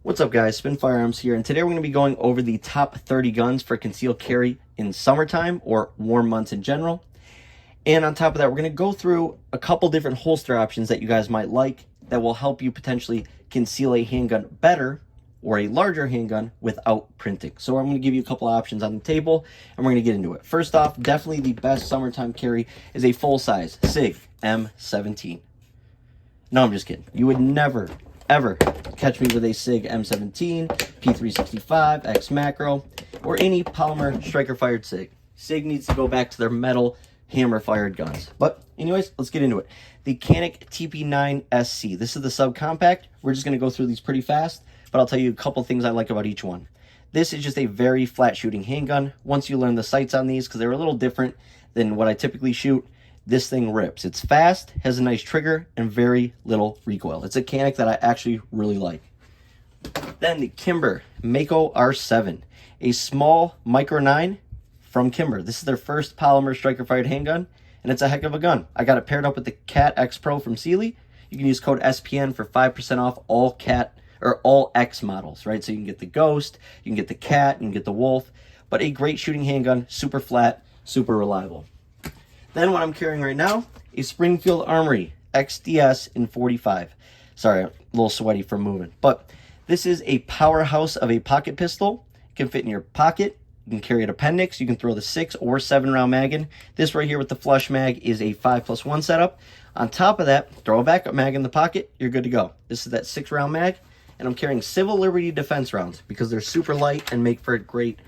What's up guys, Spin Firearms here, and today we're going to be going over the top 30 guns for concealed carry in summertime or warm months in general. And on top of that, we're going to go through a couple different holster options that you guys might like that will help you potentially conceal a handgun better or a larger handgun without printing. So I'm going to give you a couple options on the table and we're going to get into it. First off, definitely the best summertime carry is a full-size SIG M17. No, I'm just kidding. You would never ever catch me with a SIG M17, P365, X Macro, or any polymer striker-fired SIG. SIG needs to go back to their metal hammer-fired guns. But anyways, let's get into it. The Canik TP9 SC. This is the subcompact. We're just going to go through these pretty fast, but I'll tell you a couple things I like about each one. This is just a very flat shooting handgun. Once you learn the sights on these, because they're a little different than what I typically shoot, this thing rips. It's fast, has a nice trigger, and very little recoil. It's a Canik that I actually really like. Then the Kimber Mako R7, a small Micro 9 from Kimber. This is their first polymer striker-fired handgun, and it's a heck of a gun. I got it paired up with the Cat X Pro from Sealy. You can use code SPN for 5% off all Cat or all X models, right? So you can get the Ghost, you can get the Cat, you can get the Wolf, but a great shooting handgun, super flat, super reliable. Then what I'm carrying right now is Springfield Armory XDS in 45. Sorry, a little sweaty from moving. But this is a powerhouse of a pocket pistol. It can fit in your pocket. You can carry an appendix. You can throw the 6 or 7 round mag in. This right here with the flush mag is a 5+1 setup. On top of that, throw a backup mag in the pocket. You're good to go. This is that 6 round mag. And I'm carrying Civil Liberty Defense rounds because they're super light and make for a great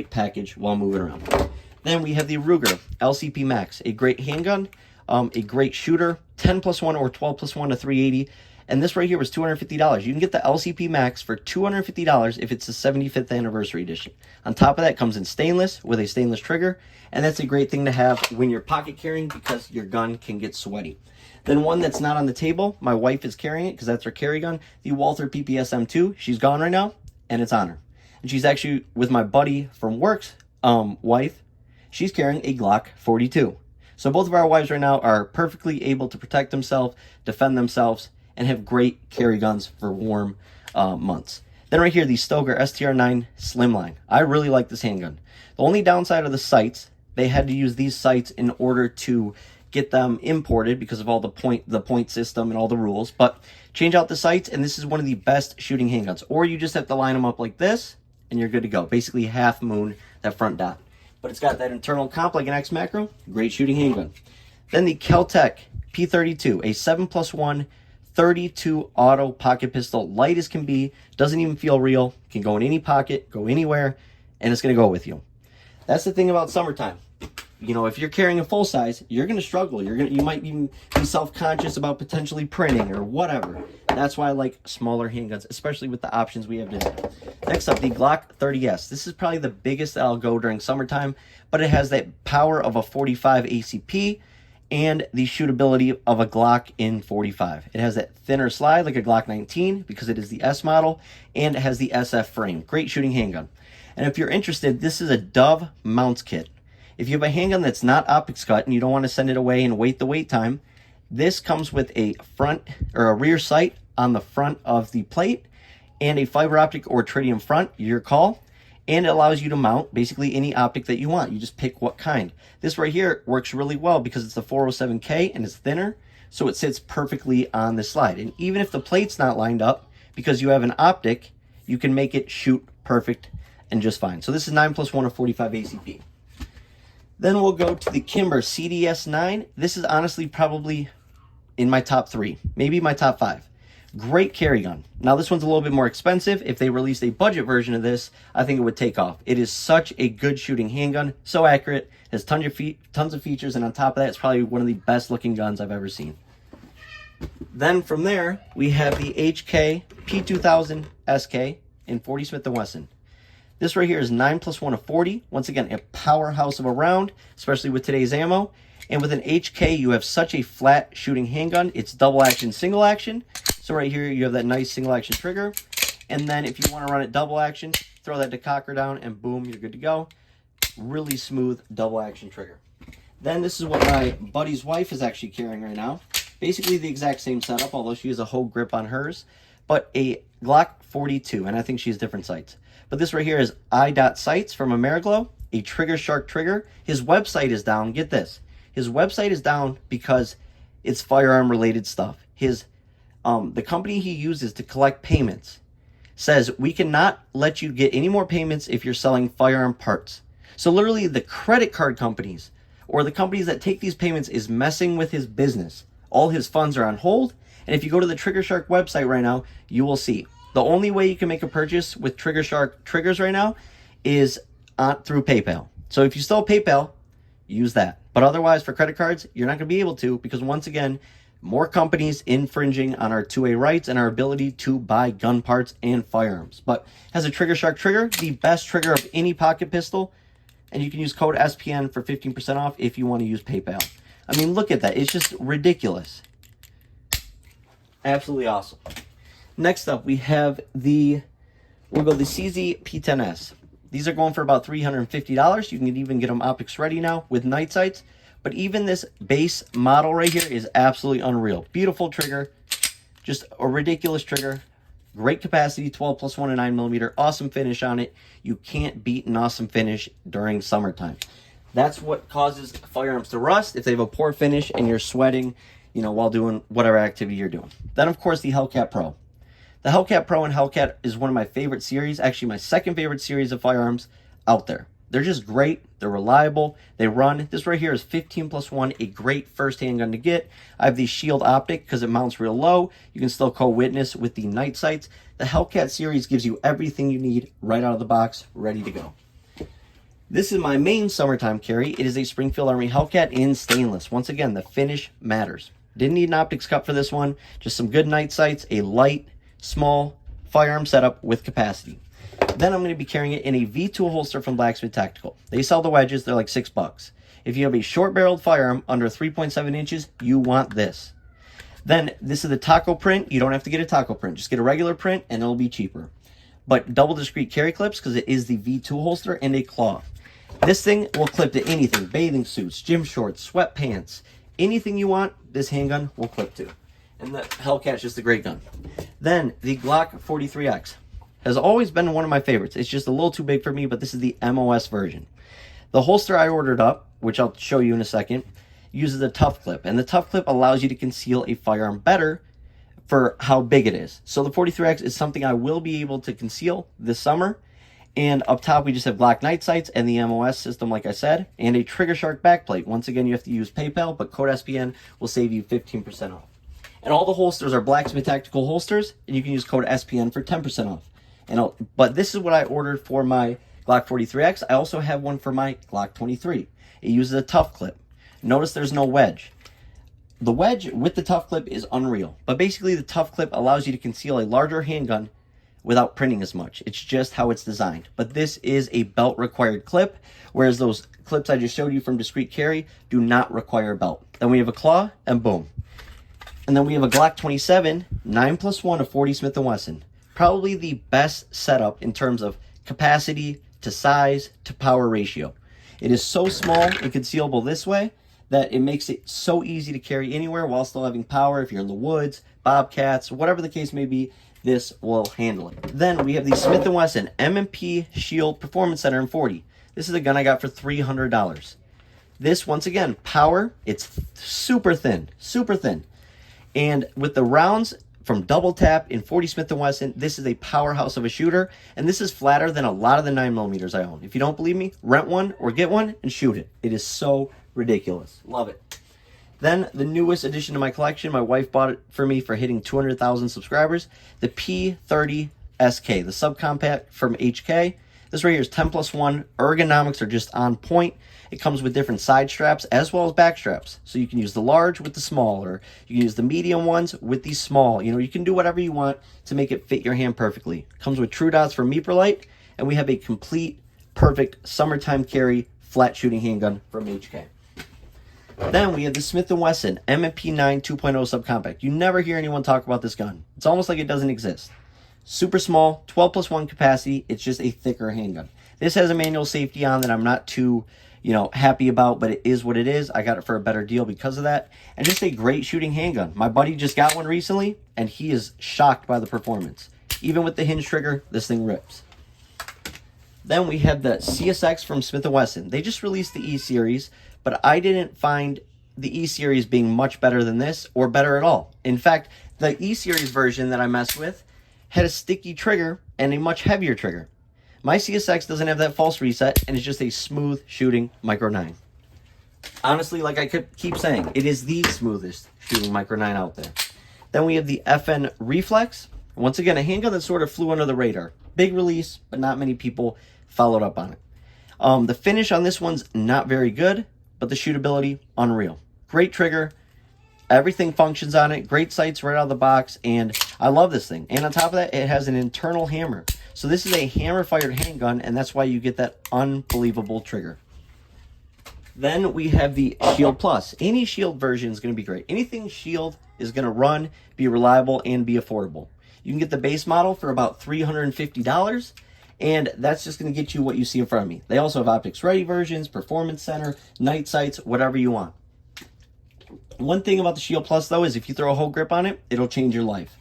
package while moving around. Then we have the Ruger LCP Max, a great handgun, a great shooter, 10+1 or 12+1 to 380. And this right here was $250. You can get the LCP Max for $250 if it's the 75th anniversary edition. On top of that comes in stainless with a stainless trigger. And that's a great thing to have when you're pocket carrying because your gun can get sweaty. Then one that's not on the table, my wife is carrying it because that's her carry gun, the Walther PPS M2. She's gone right now, and it's on her. And she's actually with my buddy from work's wife. She's carrying a Glock 42. So both of our wives right now are perfectly able to protect themselves, defend themselves, and have great carry guns for warm months. Then right here, the Stoker STR9 Slimline. I really like this handgun. The only downside of the sights, they had to use these sights in order to get them imported because of all the point system and all the rules. But change out the sights, and this is one of the best shooting handguns. Or you just have to line them up like this, and you're good to go. Basically half moon that front dot. But it's got that internal comp like an X Macro. Great shooting handgun. Then the Kel-Tec P32, a 7+1 32 auto pocket pistol, light as can be, doesn't even feel real, can go in any pocket, go anywhere, and it's going to go with you. That's the thing about summertime. You know, if you're carrying a full size, you're going to struggle. You might even be self-conscious about potentially printing or whatever. That's why I like smaller handguns, especially with the options we have today. Next up, the Glock 30S. This is probably the biggest that I'll go during summertime, but it has that power of a 45 ACP and the shootability of a Glock in 45. It has that thinner slide like a Glock 19 because it is the S model, and it has the SF frame. Great shooting handgun. And if you're interested, this is a Dove mounts kit. If you have a handgun that's not optics cut and you don't want to send it away and wait the wait time, this comes with a front or a rear sight on the front of the plate and a fiber optic or tritium front, your call, and it allows you to mount basically any optic that you want. You just pick what kind. This right here works really well because it's the 407K and it's thinner, so it sits perfectly on the slide. And even if the plate's not lined up, because you have an optic, you can make it shoot perfect and just fine. So this is 9+1 of 45 ACP. Then we'll go to the Kimber CDS9. This is honestly probably in my top 3, maybe my top 5. Great carry gun. Now this one's a little bit more expensive. If they released a budget version of this, I think it would take off. It is such a good shooting handgun, so accurate, has tons of features, and on top of that, it's probably one of the best looking guns I've ever seen. Then from there, we have the HK P2000 SK in 40 Smith & Wesson. This right here is 9+1 of 40. Once again, a powerhouse of a round, especially with today's ammo. And with an HK, you have such a flat shooting handgun. It's double action, single action. So right here, you have that nice single action trigger. And then if you want to run it double action, throw that decocker down and boom, you're good to go. Really smooth double action trigger. Then this is what my buddy's wife is actually carrying right now. Basically the exact same setup, although she has a whole grip on hers. But a Glock 42, and I think she has different sights. But this right here is I.Sights from Ameriglow, a Trigger Shark trigger. His website is down. Get this. His website is down because it's firearm related stuff. The company he uses to collect payments says we cannot let you get any more payments if you're selling firearm parts. So literally the credit card companies or the companies that take these payments is messing with his business. All his funds are on hold. And if you go to the Trigger Shark website right now, you will see the only way you can make a purchase with Trigger Shark triggers right now is through PayPal. So if you still have PayPal, use that. But otherwise, for credit cards, you're not going to be able to, because once again, more companies infringing on our 2A rights and our ability to buy gun parts and firearms. But has a Trigger Shark trigger, the best trigger of any pocket pistol, and you can use code SPN for 15% off if you want to use PayPal. I mean, look at that. It's just ridiculous. Absolutely awesome. Next up, we have the CZ P10S. These are going for about $350. You can even get them optics ready now with night sights. But even this base model right here is absolutely unreal. Beautiful trigger. Just a ridiculous trigger. Great capacity, 12 plus 1 and 9mm. Awesome finish on it. You can't beat an awesome finish during summertime. That's what causes firearms to rust, if they have a poor finish and you're sweating, while doing whatever activity you're doing. Then, of course, the Hellcat Pro. The Hellcat Pro and Hellcat is one of my favorite series, actually my second favorite series of firearms out there. They're just great. They're reliable. They run. This right here is 15 plus 1, a great first handgun to get. I have the Shield Optic because it mounts real low. You can still co-witness with the night sights. The Hellcat series gives you everything you need right out of the box, ready to go. This is my main summertime carry. It is a Springfield Army Hellcat in stainless. Once again, the finish matters. Didn't need an optics cup for this one. Just some good night sights, a light, small firearm setup with capacity. Then I'm going to be carrying it in a V2 holster from Blacksmith Tactical. They sell the wedges. They're like $6. If you have a short-barreled firearm under 3.7 inches, you want this. Then this is the taco print. You don't have to get a taco print. Just get a regular print and it'll be cheaper. But double discrete carry clips because it is the V2 holster and a cloth. This thing will clip to anything. Bathing suits, gym shorts, sweatpants. Anything you want, this handgun will clip to. And the Hellcat's just a great gun. Then the Glock 43X has always been one of my favorites. It's just a little too big for me, but this is the MOS version. The holster I ordered up, which I'll show you in a second, uses a tough clip. And the tough clip allows you to conceal a firearm better for how big it is. So the 43X is something I will be able to conceal this summer. And up top, we just have Glock night sights and the MOS system, like I said, and a Trigger Shark backplate. Once again, you have to use PayPal, but code SPN will save you 15% off. And all the holsters are Blacksmith Tactical holsters, and you can use code SPN for 10% off. But this is what I ordered for my Glock 43X. I also have one for my Glock 23. It uses a tough clip. Notice there's no wedge. The wedge with the tough clip is unreal. But basically, the tough clip allows you to conceal a larger handgun without printing as much. It's just how it's designed. But this is a belt-required clip, whereas those clips I just showed you from discrete carry do not require a belt. Then we have a claw, and boom. And then we have a Glock 27, 9 plus 1 of 40 Smith & Wesson. Probably the best setup in terms of capacity to size to power ratio. It is so small and concealable this way that it makes it so easy to carry anywhere while still having power. If you're in the woods, bobcats, whatever the case may be, this will handle it. Then we have the Smith & Wesson M&P Shield Performance Center in 40. This is a gun I got for $300. This, once again, power, it's super thin, super thin. And with the rounds from double tap in 40 Smith & Wesson, this is a powerhouse of a shooter, and this is flatter than a lot of the 9mm I own. If you don't believe me, rent one or get one and shoot it. It is so ridiculous. Love it. Then the newest addition to my collection, my wife bought it for me for hitting 200,000 subscribers, the P30 SK, the subcompact from HK. This right here is 10 plus 1. Ergonomics are just on point. It comes with different side straps as well as back straps. So you can use the large with the small, or you can use the medium ones with the small. You can do whatever you want to make it fit your hand perfectly. Comes with true dots from Meeperlite, and we have a complete, perfect summertime carry flat shooting handgun from HK. Then we have the Smith & Wesson M&P 9 2.0 subcompact. You never hear anyone talk about this gun. It's almost like it doesn't exist. Super small, 12 plus 1 capacity. It's just a thicker handgun. This has a manual safety on that I'm not too, happy about, but it is what it is. I got it for a better deal because of that. And just a great shooting handgun. My buddy just got one recently, and he is shocked by the performance. Even with the hinge trigger, this thing rips. Then we have the CSX from Smith & Wesson. They just released the E-Series, but I didn't find the E-Series being much better than this, or better at all. In fact, the E-Series version that I messed with had a sticky trigger and a much heavier trigger. My CSX doesn't have that false reset, and it's just a smooth shooting Micro 9. Honestly, like I could keep saying, it is the smoothest shooting Micro 9 out there. Then we have the FN Reflex. Once again, a handgun that sort of flew under the radar. Big release, but not many people followed up on it. The finish on this one's not very good, but the shootability, unreal. Great trigger. Everything functions on it. Great sights right out of the box, and I love this thing. And on top of that, it has an internal hammer. So this is a hammer-fired handgun, and that's why you get that unbelievable trigger. Then we have the Shield Plus. Any Shield version is going to be great. Anything Shield is going to run, be reliable, and be affordable. You can get the base model for about $350, and that's just going to get you what you see in front of me. They also have optics ready versions, performance center, night sights, whatever you want. One thing about the Shield Plus, though, is if you throw a whole grip on it, it'll change your life.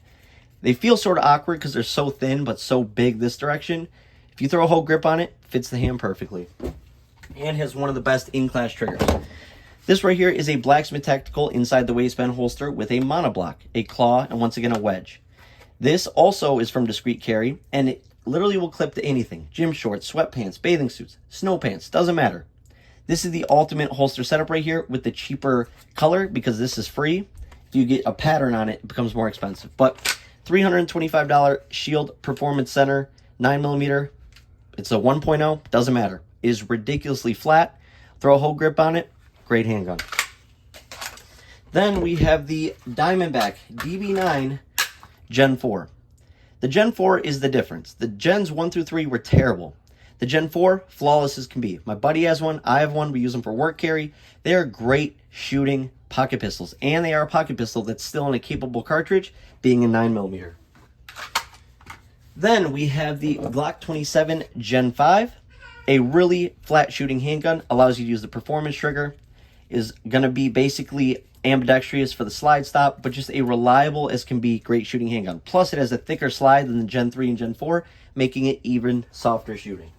They feel sort of awkward because they're so thin but so big this direction. If you throw a whole grip on it, fits the hand perfectly. And has one of the best in-class triggers. This right here is a Blacksmith Tactical inside the waistband holster with a monoblock, a claw, and once again a wedge. This also is from Discreet Carry, and it literally will clip to anything. Gym shorts, sweatpants, bathing suits, snow pants, doesn't matter. This is the ultimate holster setup right here with the cheaper color because this is free. If you get a pattern on it, it becomes more expensive. But $325 Shield Performance Center, 9mm. It's a 1.0, doesn't matter. It is ridiculously flat. Throw a whole grip on it, great handgun. Then we have the Diamondback DB9 Gen 4. The Gen 4 is the difference. The Gens 1 through 3 were terrible. The Gen 4, flawless as can be. My buddy has one, I have one, we use them for work carry. They are great shooting pocket pistols, and they are a pocket pistol that's still in a capable cartridge, being a 9mm. Then we have the Glock 27 Gen 5. A really flat shooting handgun, allows you to use the performance trigger, is going to be basically ambidextrous for the slide stop, but just a reliable as can be great shooting handgun. Plus it has a thicker slide than the Gen 3 and Gen 4, making it even softer shooting.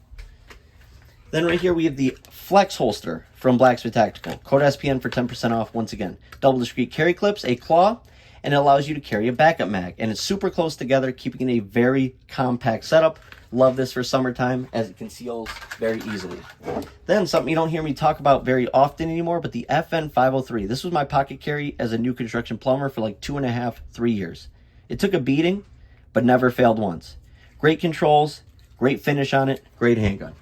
Then right here we have the Flex holster from Blacksmith Tactical. Code SPN for 10% off once again. Double discreet carry clips, a claw, and it allows you to carry a backup mag. And it's super close together, keeping it a very compact setup. Love this for summertime as it conceals very easily. Then something you don't hear me talk about very often anymore, but the FN 503. This was my pocket carry as a new construction plumber for like 2.5, 3 years. It took a beating, but never failed once. Great controls, great finish on it, great handgun.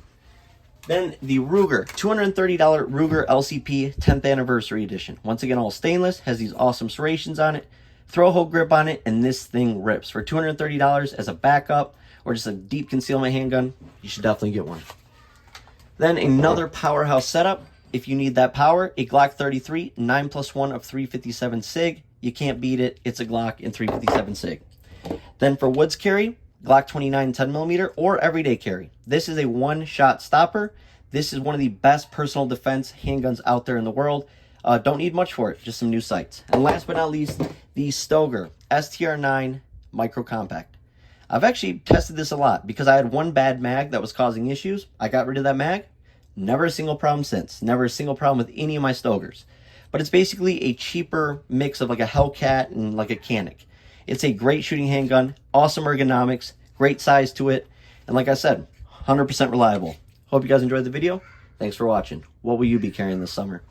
Then the Ruger, $230 Ruger LCP 10th Anniversary Edition. Once again, all stainless, has these awesome serrations on it. Throw a whole grip on it, and this thing rips. For $230 as a backup, or just a deep concealment handgun, you should definitely get one. Then another powerhouse setup. If you need that power, a Glock 33, 9+1 of 357 SIG. You can't beat it. It's a Glock in 357 SIG. Then for woods carry, Glock 29 10mm or everyday carry. This is a one-shot stopper. This is one of the best personal defense handguns out there in the world. Don't need much for it, just some new sights. And last but not least, the Stoeger STR9 Micro Compact. I've actually tested this a lot because I had one bad mag that was causing issues. I got rid of that mag. Never a single problem since. Never a single problem with any of my Stoegers. But it's basically a cheaper mix of like a Hellcat and like a Canic. It's a great shooting handgun, awesome ergonomics, great size to it, and like I said, 100% reliable. Hope you guys enjoyed the video. Thanks for watching. What will you be carrying this summer?